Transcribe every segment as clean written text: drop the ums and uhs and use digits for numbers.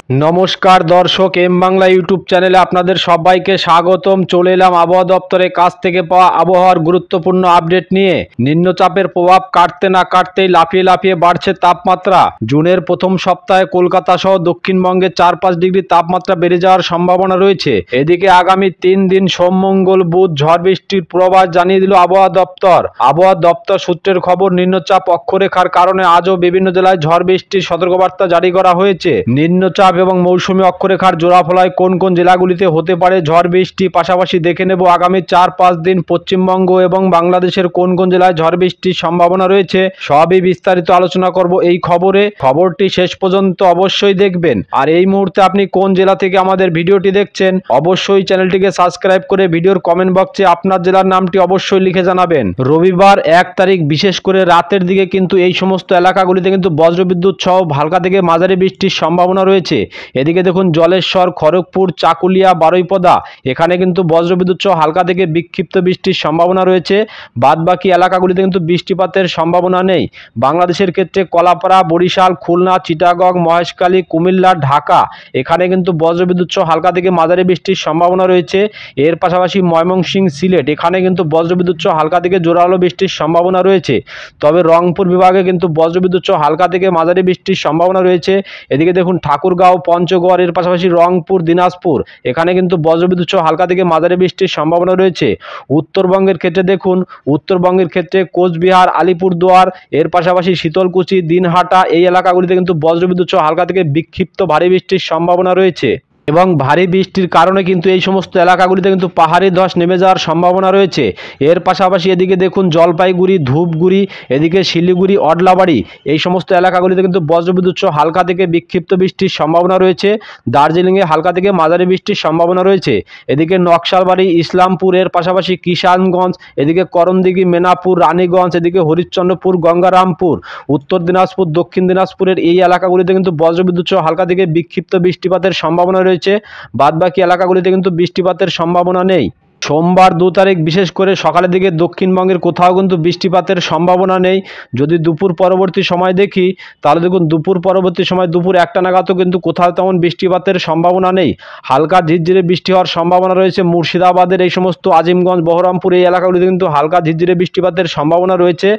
নমস্কার দর্শক, M Bangla YouTube চ্যানেলে আপনাদের সবাইকে স্বাগতম। চলে এলাম আবহাওয়া দপ্তরের কাছ থেকে পাওয়া আবহাওয়ার গুরুত্বপূর্ণ আপডেট নিয়ে। নিম্নচাপের প্রভাব কাটতে না কাটতেই লাফিয়ে লাফিয়ে বাড়ছে তাপমাত্রা। জুনের প্রথম সপ্তাহে কলকাতা সহ দক্ষিণবঙ্গে 4-5 ডিগ্রি তাপমাত্রা বেড়ে যাওয়ার সম্ভাবনা রয়েছে। এদিকে আগামী 3 দিন সোম মঙ্গল বুধ ঝড় বৃষ্টির পূর্বাভাস জানিয়ে দিল আবহাওয়া দপ্তর। আবহাওয়া দপ্তর সূত্রের খবর, নিম্নচাপ অক্ষরেখার কারণে আজও বিভিন্ন জেলায় ঝড় বৃষ্টির সতর্কবার্তা জারি করা হয়েছে। নিম্নচাপ এবং মৌসুমী অক্ষরেখার জোড়াফলায় কোন কোন জেলাগুলিতে হতে পারে ঝড় বৃষ্টি, পাশাপাশি দেখে নেব আগামী 4-5 দিন পশ্চিমবঙ্গ এবং বাংলাদেশের কোন কোন জেলায় ঝড় বৃষ্টির সম্ভাবনা রয়েছে। সবই বিস্তারিত আলোচনা করব এই খবরটি শেষ পর্যন্ত অবশ্যই দেখবেন। আর এই মুহূর্তে আপনি কোন জেলা থেকে আমাদের ভিডিওটি দেখছেন, অবশ্যই চ্যানেলটিকে সাবস্ক্রাইব করে ভিডিওর কমেন্ট বক্সে আপনার জেলার নামটি অবশ্যই লিখে জানাবেন। রবিবার 1 তারিখ বিশেষ করে রাতের দিকে কিন্তু এই সমস্ত এলাকাগুলিতে কিন্তু বজ্রবিদ্যুৎ সহ হালকা থেকে মাঝারি বৃষ্টির সম্ভাবনা রয়েছে। এদিকে দেখুন জলেশ্বর, খড়গপুর, চাকুলিয়া, বারুইপদা এখানে কিন্তু বজ্রবিদ্যুৎ সহ হালকা থেকে বিক্ষিপ্ত বৃষ্টির সম্ভাবনা রয়েছে। বাদবাকি এলাকাগুলিতে কিন্তু বৃষ্টিপাতের সম্ভাবনা নেই। বাংলাদেশের ক্ষেত্রে কলাপাড়া, বরিশাল, খুলনা, চিটাগং, মহেশখালী, কুমিল্লা, ঢাকা এখানে কিন্তু বজ্রবিদ্যুৎ সহ হালকা থেকে মাঝারি বৃষ্টির সম্ভাবনা রয়েছে। এর পাশাপাশি ময়মনসিংহ, সিলেট এখানে কিন্তু বজ্রবিদ্যুৎ সহ হালকা থেকে জোরালো বৃষ্টির সম্ভাবনা রয়েছে। তবে রংপুর বিভাগে কিন্তু বজ্রবিদ্যুৎ সহ হালকা থেকে মাঝারি বৃষ্টির সম্ভাবনা রয়েছে। এদিকে দেখুন ঠাকুরগাঁও, পঞ্চগড় এর পাশাপাশি রংপুর, দিনাজপুর এখানে কিন্তু বজ্রবিদ্যুৎ সহ হালকা থেকে মাঝারি বৃষ্টির সম্ভাবনা রয়েছে। উত্তরবঙ্গের ক্ষেত্রে দেখুন, উত্তরবঙ্গের ক্ষেত্রে কোচবিহার, আলিপুরদুয়ার এর পাশাপাশি শীতলকুচি, দিনহাটা এই এলাকাগুলিতে কিন্তু বজ্রবিদ্যুৎ সহ হালকা থেকে বিক্ষিপ্ত ভারী বৃষ্টির সম্ভাবনা রয়েছে। এবং ভারী বৃষ্টির কারণে কিন্তু এই সমস্ত এলাকাগুলিতে কিন্তু পাহাড়ি ধস নেমে যাওয়ার সম্ভাবনা রয়েছে। এর পাশাপাশি এদিকে দেখুন জলপাইগুড়ি, ধূপগুড়ি, এদিকে শিলিগুড়ি, অডলাবাড়ি এই সমস্ত এলাকাগুলিতে কিন্তু বজ্রবিদ্যুৎ সহ হালকা থেকে বিক্ষিপ্ত বৃষ্টির সম্ভাবনা রয়েছে। দার্জিলিংয়ে হালকা থেকে মাঝারি বৃষ্টির সম্ভাবনা রয়েছে। এদিকে নকশালবাড়ি, ইসলামপুর এর পাশাপাশি কিষানগঞ্জ, এদিকে করণদিঘি, মেনাপুর, রানীগঞ্জ, এদিকে হরিশ্চন্দ্রপুর, গঙ্গারামপুর, উত্তর দিনাজপুর, দক্ষিণ দিনাজপুরের এই এলাকাগুলিতে কিন্তু বজ্রবিদ্যুৎ সহ হালকা থেকে বিক্ষিপ্ত বৃষ্টিপাতের সম্ভাবনা রয়েছে। বাদবাকি এলাকাগুলিতে কিন্তু বৃষ্টিপাতের সম্ভাবনা নেই। সোমবার 2 তারিখ বিশেষ করে সকালের দিকে দক্ষিণবঙ্গের কোথাও কিন্তু বৃষ্টিপাতের সম্ভাবনা নেই। যদি দুপুর পরবর্তী সময় দেখি তাহলে দেখুন দুপুর পরবর্তী সময় দুপুর 1টা নাগাদও কিন্তু কোথাও তেমন বৃষ্টিপাতের সম্ভাবনা নেই। হালকা ঝিরঝিরে বৃষ্টি হওয়ার সম্ভাবনা রয়েছে মুর্শিদাবাদের এই সমস্ত আজিমগঞ্জ, বহরমপুর এই এলাকাগুলিতে কিন্তু হালকা ঝিরঝিরে বৃষ্টিপাতের সম্ভাবনা রয়েছে,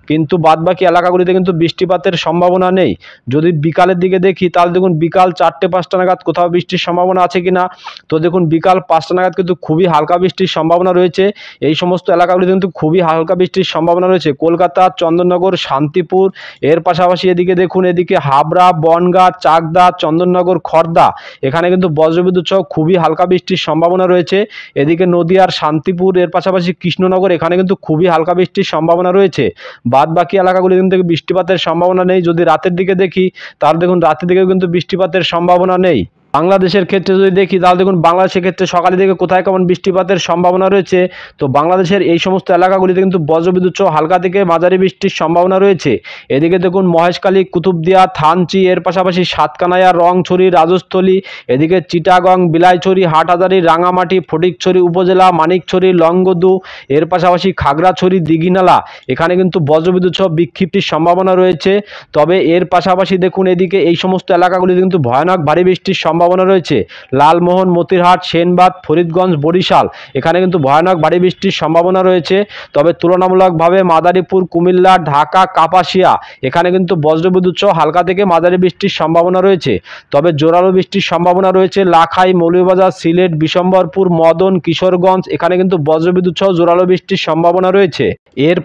কিন্তু বাদবাকি এলাকাগুলিতে কিন্তু বৃষ্টিপাতের সম্ভাবনা নেই। যদি বিকালের দিকে দেখি তাহলে দেখুন বিকাল 4টে-5টা নাগাদ কোথাও বৃষ্টির সম্ভাবনা আছে কিনা। তো দেখুন বিকাল 5টা নাগাদ কিন্তু খুবই হালকা বৃষ্টির সম্ভাবনা রয়েছে। এই সমস্ত এলাকাগুলিতে কিন্তু খুবই হালকা বৃষ্টির সম্ভাবনা রয়েছে। কলকাতা, চন্দননগর, শান্তিপুর এর পাশাপাশি এদিকে দেখুন এদিকে হাবড়া, বনগাঁ, চাকদা, চন্দননগর, খড়দা এখানে কিন্তু বজ্রবিদ্যুৎ সহ খুবই হালকা বৃষ্টির সম্ভাবনা রয়েছে। এদিকে নদিয়ার শান্তিপুর এর পাশাপাশি কৃষ্ণনগর এখানে কিন্তু খুবই হালকা বৃষ্টির সম্ভাবনা রয়েছে। বাদবাকি এলাকাগুলি কিন্তু বৃষ্টিপাতের সম্ভাবনা নেই। যদি রাতের দিকে দেখি তাহলে দেখুন রাতের দিকেও কিন্তু বৃষ্টিপাতের সম্ভাবনা নেই। বাংলাদেশের ক্ষেত্রে যদি দেখি তাহলে দেখুন বাংলাদেশের ক্ষেত্রে সকালের দিকে কোথায় কেমন বৃষ্টিপাতের সম্ভাবনা রয়েছে। তো বাংলাদেশের এই সমস্ত এলাকাগুলিতে কিন্তু বজ্রবিদ্যুৎ সহ হালকা থেকে মাঝারি বৃষ্টির সম্ভাবনা রয়েছে। এদিকে দেখুন মহেশখালী, কুতুবদিয়া, থানচি এর পাশাপাশি সাতকানাইয়া, রংছড়ি, রাজস্থলী, এদিকে চিটাগং, বিলাইছড়ি, হাটহাজারী, রাঙামাটি, ফটিকছড়ি উপজেলা, মানিকছড়ি, লংগদু এর পাশাপাশি খাগড়াছড়ি, দিঘিনালা এখানে কিন্তু বজ্রবিদ্যুৎ সহ বিক্ষিপ্তির সম্ভাবনা রয়েছে। তবে এর পাশাপাশি দেখুন এদিকে এই সমস্ত এলাকাগুলিতে কিন্তু ভয়ানক ভারী বৃষ্টির সম্ভাবনা রয়েছে। লালমোহন, মতিরহাট, সেনবাগ, ফরিদগঞ্জ, বরিশাল এখানে কিন্তু ভয়ানক ভারী বৃষ্টির সম্ভাবনা রয়েছে। তবে তুলনামূলকভাবে মাদারীপুর, কুমিল্লা, ঢাকা, কাপাসিয়া এখানে কিন্তু বজ্রবিদ্যুৎ সহ হালকা থেকে মাঝারি বৃষ্টির সম্ভাবনা রয়েছে। তবে জোরালো বৃষ্টির সম্ভাবনা রয়েছে লাখাই, মৌলভীবাজার, সিলেট, বিশম্বরপুর, মদন, কিশোরগঞ্জ এখানে কিন্তু বজ্রবিদ্যুৎ সহ জোরালো বৃষ্টির সম্ভাবনা রয়েছে। এর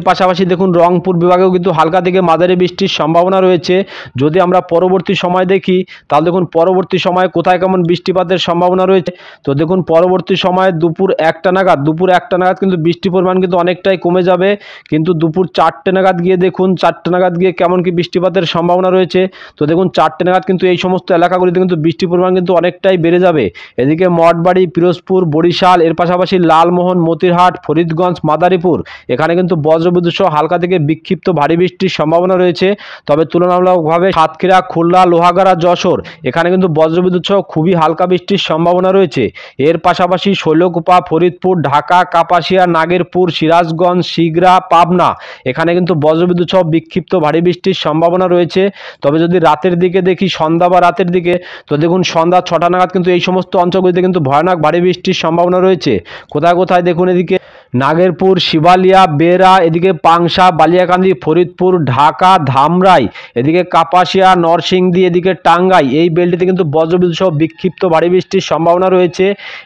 পাশাপাশি দেখুন রংপুর বিভাগেও কিন্তু হালকা থেকে মাঝারি বৃষ্টির সম্ভাবনা রয়েছে। যদি আমরা পরবর্তী সময় দেখি তাহলে দেখুন পরবর্তী সময়ে কোথায় কেমন বৃষ্টিপাতের সম্ভাবনা রয়েছে। তো দেখুন পরবর্তী সময়ে দুপুর 1টা নাগাদ কিন্তু বৃষ্টির পরিমাণ কিন্তু অনেকটাই কমে যাবে। কিন্তু দুপুর 4টে নাগাদ গিয়ে দেখুন 4টে নাগাদ গিয়ে কেমন কি বৃষ্টিপাতের সম্ভাবনা রয়েছে। তো দেখুন 4টে নাগাদ কিন্তু এই সমস্ত এলাকাগুলিতে কিন্তু বৃষ্টির পরিমাণ কিন্তু অনেকটাই বেড়ে যাবে। এদিকে মঠবাড়ি, পিরোজপুর, বরিশাল এর পাশাপাশি লালমোহন, মতিরহাট, ফরিদগঞ্জ, মাদারীপুর এখানে কিন্তু বজ্রবিদ্যুৎ সহ হালকা থেকে বিক্ষিপ্ত ভারী বৃষ্টির সম্ভাবনা রয়েছে। তবে তুলনামূলকভাবে সাতক্ষীরা, খুলনা, লোহাগাড়া, যশোর এখানে কিন্তু কিন্তু বজ্রবিদ্যুৎ সহ খুবই হালকা বৃষ্টির সম্ভাবনা রয়েছে। এর পাশাপাশি শৈলকুপা, ফরিদপুর, ঢাকা, কাপাসিয়া, নাগেরপুর, সিরাজগঞ্জ, শিগরা, পাবনা এখানে কিন্তু বজ্রবিদ্যুৎ সহ বিক্ষিপ্ত ভারী বৃষ্টির সম্ভাবনা রয়েছে। তবে যদি রাতের দিকে দেখি, সন্ধ্যা বা রাতের দিকে, তো দেখুন সন্ধ্যা 6টা নাগাদ কিন্তু এই সমস্ত অঞ্চলগুলিতে কিন্তু ভয়ানক ভারী বৃষ্টির সম্ভাবনা রয়েছে। কোথায় কোথায় দেখুন, এদিকে নাগেরপুর, শিবালিয়া, বেরা, এদিকে পাংশা, বালিয়াকান্দি, ফরিদপুর, ঢাকা, ধামরাই, এদিকে কাপাসিয়া, নরসিংদী, এদিকে টাঙ্গাই এই বেল্টটিতে কিন্তু বজ্রবিদ্যুৎ সহ বিক্ষিপ্ত ভারী বৃষ্টির সম্ভাবনা রয়েছে।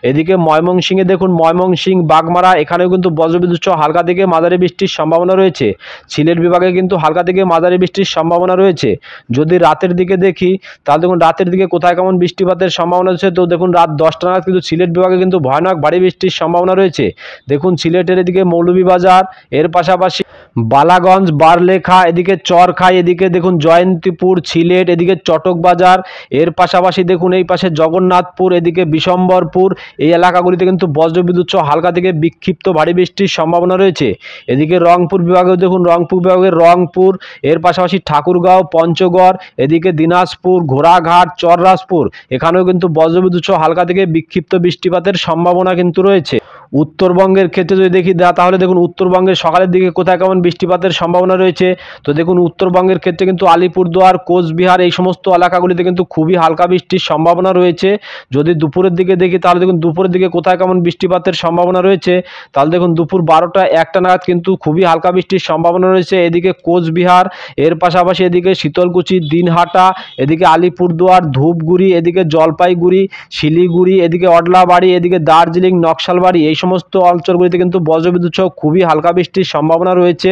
এদিকে ময়মনসিংহে দেখুন, ময়মনসিংহ, বাগমারা এখানেও কিন্তু বজ্রবিদ্যুৎ সহ হালকা থেকে মাঝারি বৃষ্টির সম্ভাবনা রয়েছে। সিলেট বিভাগে কিন্তু হালকা থেকে মাঝারি বৃষ্টির সম্ভাবনা রয়েছে। যদি রাতের দিকে দেখি, তাহলে দেখুন রাতের দিকে কোথায় কেমন বৃষ্টিপাতের সম্ভাবনা রয়েছে। তো দেখুন রাত 10টা নাগাদ কিন্তু সিলেট বিভাগে কিন্তু ভয়ানক ভারী বৃষ্টির সম্ভাবনা রয়েছে। দেখুন সিলেটের এদিকে মৌলভীবাজার, এর পাশাপাশি বালাগঞ্জ, বারলেখা, এদিকে চরখাই, এদিকে দেখুন জয়ন্তীপুর, সিলেট, এদিকে চটকবাজার, এর পাশাপাশি দেখুন এই পাশে জগন্নাথপুর, এদিকে বিশম্বরপুর এই এলাকাগুলিতে কিন্তু বজ্রবিদ্যুৎ সহ হালকা থেকে বিক্ষিপ্ত ভারী বৃষ্টির সম্ভাবনা রয়েছে। এদিকে রংপুর বিভাগেও দেখুন, রংপুর বিভাগের রংপুর, এর পাশাপাশি ঠাকুরগাঁও, পঞ্চগড়, এদিকে দিনাজপুর, ঘোড়াঘাট, চররাজপুর এখানেও কিন্তু বজ্রবিদ্যুৎ সহ হালকা থেকে বিক্ষিপ্ত বৃষ্টিপাতের সম্ভাবনা কিন্তু রয়েছে। উত্তরবঙ্গের ক্ষেত্রে যদি দেখি, তাহলে দেখুন উত্তরবঙ্গের সকালের দিকে কোথায় কেমন বৃষ্টিপাতের সম্ভাবনা রয়েছে। তো দেখুন উত্তরবঙ্গের ক্ষেত্রে কিন্তু আলিপুরদুয়ার, কোচবিহার এই সমস্ত এলাকাগুলিতে কিন্তু খুবই হালকা বৃষ্টির সম্ভাবনা রয়েছে। যদি দুপুরের দিকে দেখি, তাহলে দেখুন দুপুরের দিকে কোথায় কেমন বৃষ্টিপাতের সম্ভাবনা রয়েছে। তাহলে দেখুন দুপুর 12টা 1টা নাগাদ কিন্তু খুবই হালকা বৃষ্টির সম্ভাবনা রয়েছে। এদিকে কোচবিহার, এর পাশাপাশি এদিকে শীতলকুচি, দিনহাটা, এদিকে আলিপুরদুয়ার, ধূপগুড়ি, এদিকে জলপাইগুড়ি, শিলিগুড়ি, এদিকে অডলাবাড়ি, এদিকে দার্জিলিং, নকশালবাড়ি এই সমস্ত অঞ্চলগুলিতে কিন্তু বজ্রবিদ্যুৎ সহ খুবই হালকা বৃষ্টির সম্ভাবনা রয়েছে।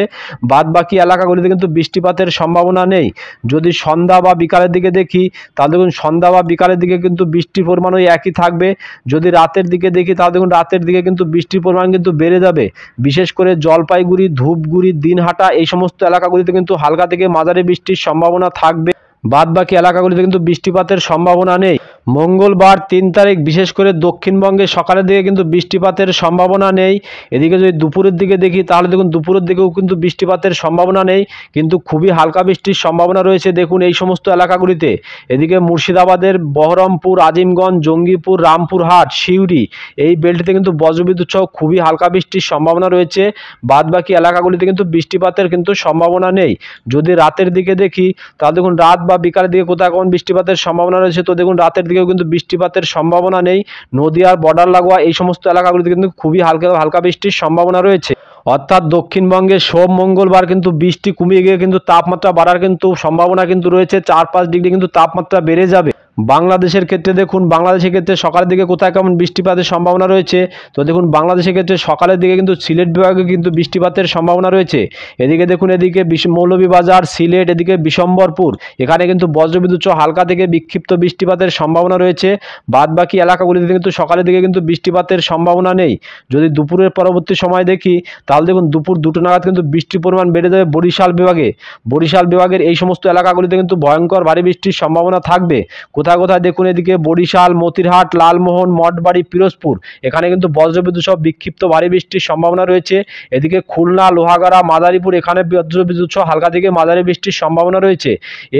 বাদ বাকি এলাকাগুলিতে কিন্তু বৃষ্টিপাতের সম্ভাবনা নেই। যদি সন্ধ্যা বা বিকালের দিকে দেখি, তাহলে দেখুন সন্ধ্যা বা বিকালের দিকে কিন্তু বৃষ্টির পরিমাণ ওই একই থাকবে। যদি রাতের দিকে দেখি, তাহলে দেখুন রাতের দিকে কিন্তু বৃষ্টির পরিমাণ কিন্তু বেড়ে যাবে। বিশেষ করে জলপাইগুড়ি, ধূপগুড়ি, দিনহাটা এই সমস্ত এলাকাগুলিতে কিন্তু হালকা থেকে মাঝারি বৃষ্টির সম্ভাবনা থাকবে। বাদ বাকি এলাকাগুলিতে কিন্তু বৃষ্টিপাতের সম্ভাবনা নেই। মঙ্গলবার 3 তারিখ বিশেষ করে দক্ষিণবঙ্গে সকালের দিকে কিন্তু বৃষ্টিপাতের সম্ভাবনা নেই। এদিকে যদি দুপুরের দিকে দেখি, তাহলে দেখুন দুপুরের দিকেও কিন্তু বৃষ্টিপাতের সম্ভাবনা নেই, কিন্তু খুবই হালকা বৃষ্টির সম্ভাবনা রয়েছে দেখুন এই সমস্ত এলাকাগুলিতে। এদিকে মুর্শিদাবাদের বহরমপুর, আজিমগঞ্জ, জঙ্গিপুর, রামপুরহাট, সিউড়ি এই বেল্টটিতে কিন্তু বজ্রবিদ্যুৎ সহ খুবই হালকা বৃষ্টির সম্ভাবনা রয়েছে। বাদ বাকি এলাকাগুলিতে কিন্তু বৃষ্টিপাতের কিন্তু সম্ভাবনা নেই। যদি রাতের দিকে দেখি, তাহলে দেখুন রাত বা বিকালের দিকে কোথায় কোন বৃষ্টিপাতের সম্ভাবনা রয়েছে। তো দেখুন রাতের দিকেও কিন্তু বৃষ্টিপাতের সম্ভাবনা নেই। নদীয়ার বর্ডার লাগোয়া এই সমস্ত এলাকাগুলিতে কিন্তু খুবই হালকা বৃষ্টির সম্ভাবনা রয়েছে। অর্থাৎ দক্ষিণবঙ্গে সোম মঙ্গলবার কিন্তু বৃষ্টি কমিয়ে গিয়ে কিন্তু তাপমাত্রা বাড়ার কিন্তু সম্ভাবনা কিন্তু রয়েছে। 4-5 ডিগ্রি কিন্তু তাপমাত্রা বেড়ে যাবে। বাংলাদেশের ক্ষেত্রে দেখুন, বাংলাদেশের ক্ষেত্রে সকালের দিকে কোথায় কেমন বৃষ্টিপাতের সম্ভাবনা রয়েছে। তো দেখুন বাংলাদেশের ক্ষেত্রে সকালের দিকে কিন্তু সিলেট বিভাগে কিন্তু বৃষ্টিপাতের সম্ভাবনা রয়েছে। এদিকে দেখুন, এদিকে মৌলভীবাজার, সিলেট, এদিকে বিশম্বরপুর এখানে কিন্তু বজ্রবিদ্যুৎ সহ হালকা থেকে বিক্ষিপ্ত বৃষ্টিপাতের সম্ভাবনা রয়েছে। বাদ বাকি এলাকাগুলিতে কিন্তু সকালের দিকে কিন্তু বৃষ্টিপাতের সম্ভাবনা নেই। যদি দুপুরের পরবর্তী সময় দেখি, তাহলে দেখুন দুপুর 2টা নাগাদ কিন্তু বৃষ্টির পরিমাণ বেড়ে যাবে বরিশাল বিভাগে। বরিশাল বিভাগের এই সমস্ত এলাকাগুলিতে কিন্তু ভয়ঙ্কর ভারী বৃষ্টির সম্ভাবনা থাকবে। কোথায় কোথায় দেখুন, এদিকে বরিশাল, মতিরহাট, লালমোহন, মঠবাড়ি, পিরোজপুর এখানে কিন্তু বজ্রবিদ্যুৎ সহ বিক্ষিপ্ত ভারী বৃষ্টির সম্ভাবনা রয়েছে। এদিকে খুলনা, লোহাগাড়া, মাদারীপুর এখানে বজ্রবিদ্যুৎ সহ হালকা থেকে মাঝারি বৃষ্টির সম্ভাবনা রয়েছে।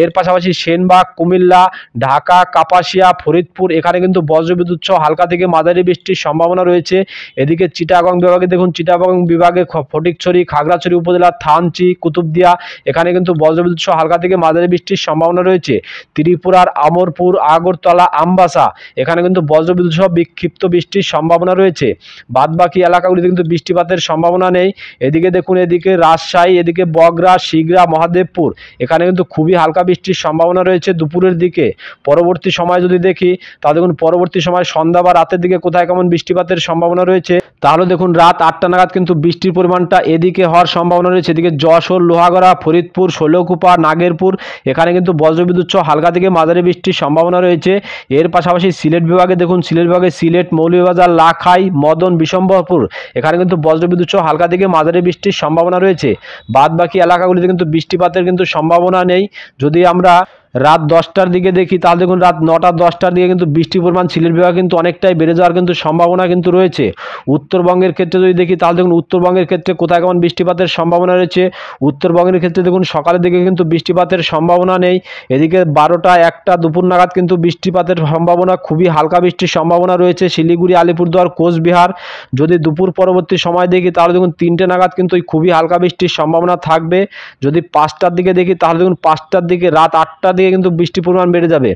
এর পাশাপাশি সেনবাগ, কুমিল্লা, ঢাকা, কাপাসিয়া, ফরিদপুর এখানে কিন্তু বজ্রবিদ্যুৎ সহ হালকা থেকে মাঝারি বৃষ্টির সম্ভাবনা রয়েছে। এদিকে চিটাগং বিভাগে দেখুন, চিটাগং বিভাগে ফটিকছড়ি, খাগড়াছড়ি উপজেলা, থানচি, কুতুবদিয়া এখানে কিন্তু বজ্রবিদ্যুৎ সহ হালকা থেকে মাঝারি বৃষ্টির সম্ভাবনা রয়েছে। ত্রিপুরার আমরপুর, আগরতলা, আমবাসা এখানে কিন্তু বজ্রবিদ্যুৎ সহ বিক্ষিপ্ত বৃষ্টির সম্ভাবনা রয়েছে। বাদ বাকি এলাকাগুলিতে কিন্তু বৃষ্টিপাতের সম্ভাবনা নেই। এদিকে দেখুন, এদিকে রাজশাহী, এদিকে বগুড়া, শিগরা, মহাদেবপুর এখানে কিন্তু খুবই হালকা বৃষ্টির সম্ভাবনা রয়েছে দুপুরের দিকে। পরবর্তী সময় যদি দেখি, তাহলে দেখুন পরবর্তী সময় সন্ধ্যা বা রাতের দিকে কোথায় কেমন বৃষ্টিপাতের সম্ভাবনা রয়েছে। তাহলে দেখুন রাত 8টা নাগাদ কিন্তু বৃষ্টির পরিমাণটা এদিকে হওয়ার সম্ভাবনা রয়েছে। এদিকে যশোর, লোহাগড়া, ফরিদপুর, শৈলকুপা, নাগেরপুর এখানে কিন্তু বজ্রবিদ্যুৎ সহ হালকা থেকে মাঝারি বৃষ্টির সম্ভাবনা রয়েছে। এর পাশাপাশি সিলেট বিভাগে দেখুন, সিলেট বিভাগে সিলেট, মৌলভীবাজার, লাখাই, মদন, বিশম্বরপুর এখানে কিন্তু বজ্রবিদ্যুৎ সহ হালকা থেকে মাঝারি বৃষ্টির সম্ভাবনা রয়েছে। বাদ বাকি এলাকাগুলিতে কিন্তু বৃষ্টিপাতের কিন্তু সম্ভাবনা নেই। যদি আমরা রাত 10টার দিকে দেখি তাহলে দেখুন রাত 9টা 10টার দিকে কিন্তু বৃষ্টির পরিমাণ সিলেট বিভাগে কিন্তু অনেকটাই বেড়ে যাওয়ার কিন্তু সম্ভাবনা কিন্তু রয়েছে। উত্তরবঙ্গের ক্ষেত্রে যদি দেখি তাহলে দেখুন উত্তরবঙ্গের ক্ষেত্রে কোথায় কেমন বৃষ্টিপাতের সম্ভাবনা রয়েছে। উত্তরবঙ্গের ক্ষেত্রে দেখুন সকালের দিকে কিন্তু বৃষ্টিপাতের সম্ভাবনা নেই। এদিকে 12টা 1টা দুপুর নাগাদ কিন্তু বৃষ্টিপাতের সম্ভাবনা, খুবই হালকা বৃষ্টির সম্ভাবনা রয়েছে শিলিগুড়ি, আলিপুরদুয়ার, কোচবিহার। যদি দুপুর পরবর্তী সময় দেখি তাহলে দেখুন 3টে নাগাদ কিন্তু খুবই হালকা বৃষ্টির সম্ভাবনা থাকবে। যদি 5টার দিকে দেখি তাহলে দেখুন 5টার দিকে, রাত 8টার দিকে কিন্তু বৃষ্টির পরিমাণ বেড়ে যাবে।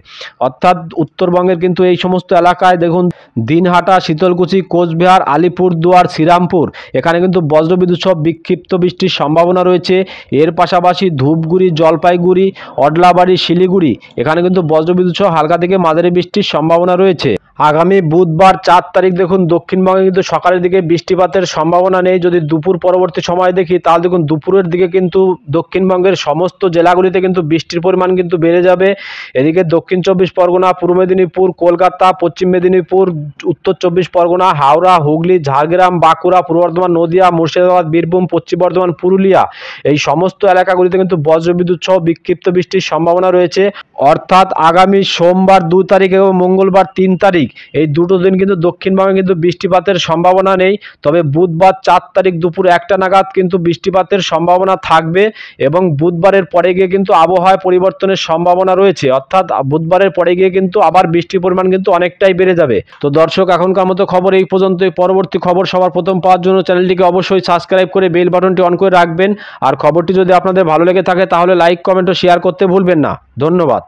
অর্থাৎ উত্তরবঙ্গের কিন্তু এই সমস্ত এলাকায় দেখুন দিনহাটা, শীতলকুচি, কোচবিহার, আলিপুরদুয়ার, শ্রীরামপুর এখানে কিন্তু বজ্রবিদ্যুৎ সহ বিক্ষিপ্ত বৃষ্টির সম্ভাবনা রয়েছে। এর পাশাপাশি ধূপগুড়ি, জলপাইগুড়ি, অডলাবাড়ি, শিলিগুড়ি এখানে কিন্তু বজ্রবিদ্যুৎ সহ হালকা থেকে মাঝারি বৃষ্টির সম্ভাবনা রয়েছে। আগামী বুধবার 4 তারিখ দেখুন দক্ষিণবঙ্গে কিন্তু সকালের দিকে বৃষ্টিপাতের সম্ভাবনা নেই। যদি দুপুর পরবর্তী সময় দেখি তাহলে দেখুন দুপুরের দিকে কিন্তু দক্ষিণবঙ্গের সমস্ত জেলাগুলিতে কিন্তু বৃষ্টির পরিমাণ কিন্তু বেড়ে যাবে। এদিকে দক্ষিণ 24 পরগনা, পূর্ব মেদিনীপুর, কলকাতা, পশ্চিম মেদিনীপুর, উত্তর 24 পরগনা, হাওড়া, হুগলি, ঝাড়গ্রাম, বাঁকুড়া, পূর্ব বর্ধমান, নদিয়া, মুর্শিদাবাদ, বীরভূম, পশ্চিম বর্ধমান, পুরুলিয়া এই সমস্ত এলাকাগুলিতে কিন্তু বজ্রবিদ্যুৎ সহ বিক্ষিপ্ত বৃষ্টির সম্ভাবনা রয়েছে। অর্থাৎ আগামী সোমবার 2 তারিখ এবং মঙ্গলবার 3 তারিখ এই দুটো দিন কিন্তু দক্ষিণবঙ্গে কিন্তু বৃষ্টিপাতের সম্ভাবনা নেই। তবে বুধবার 4 তারিখ দুপুর 1টা নাগাদ কিন্তু বৃষ্টিপাতের সম্ভাবনা থাকবে এবং বুধবারের পরে গিয়ে কিন্তু আবহাওয়ায় পরিবর্তনের সম্ভাবনা রয়েছে। অর্থাৎ বুধবারের পরে গিয়ে কিন্তু আবার বৃষ্টির পরিমাণ কিন্তু অনেকটাই বেড়ে যাবে। তো দর্শক, এখনকার মতো খবর এই পর্যন্তই। পরবর্তী খবর সবার প্রথম পাওয়ার জন্য চ্যানেলটিকে অবশ্যই সাবস্ক্রাইব করে বেল বাটনটি অন করে রাখবেন। আর খবরটি যদি আপনাদের ভালো লেগে থাকে তাহলে লাইক, কমেন্ট ও শেয়ার করতে ভুলবেন না। ধন্যবাদ।